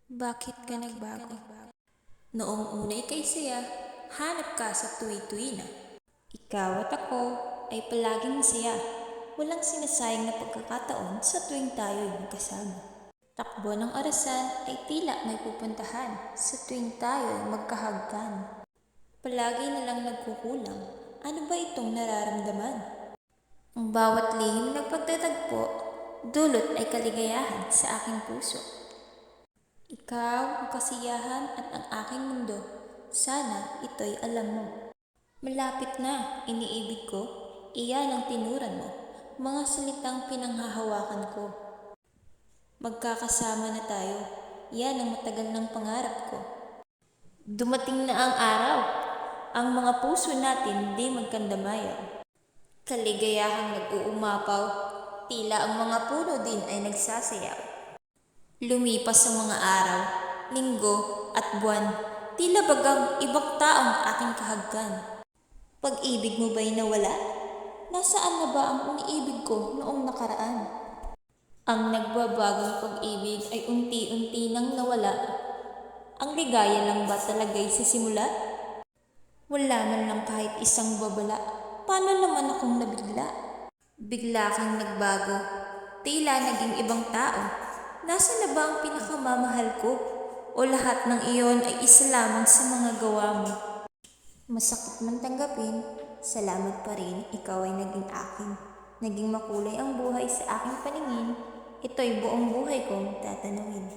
Bakit ka nagbago? Noong una'y kay saya, hanap ka sa tuwi-tuwi na. Ikaw at ako ay palaging masaya. Walang sinasayang na pagkakataon sa tuwing tayo'y magkasama. Takbo ng orasan ay tila may pupuntahan sa tuwing tayo'y magkahagkan. Palagi na lang nagkukulang. Ano ba itong nararamdaman? Ang bawat lihim na pagtatagpo, dulot ay kaligayahan sa aking puso. Ikaw, ang kasiyahan at ang aking mundo. Sana ito'y alam mo. Malapit na, iniibig ko. Iyan ang tinuran mo. Mga salitang pinanghahawakan ko. Magkakasama na tayo. Yan ang matagal ng pangarap ko. Dumating na ang araw. Ang mga puso natin di magkandamayaw. Kaligayahang nag-uumapaw. Tila ang mga puno din ay nagsasayaw. Lumipas ang mga araw, linggo at buwan, tila bagang ibang taong aking kahagkan. Pag-ibig mo ba'y nawala? Nasaan na ba ang iniibig ko noong nakaraan? Ang nagbabagong pag-ibig ay unti-unti nang nawala. Ang ligaya lang ba talaga'y sa simula? Wala man lang kahit isang babala. Paano naman akong nabigla? Bigla kang nagbago. Tila naging ibang tao. Nasaan na ba ang pinakamamahal ko? O lahat ng iyon ay isa lamang sa mga gawa mo? Masakit man tanggapin, salamat pa rin, ikaw ay naging akin. Naging makulay ang buhay sa aking paningin. Ito'y buong buhay kong tatanungin.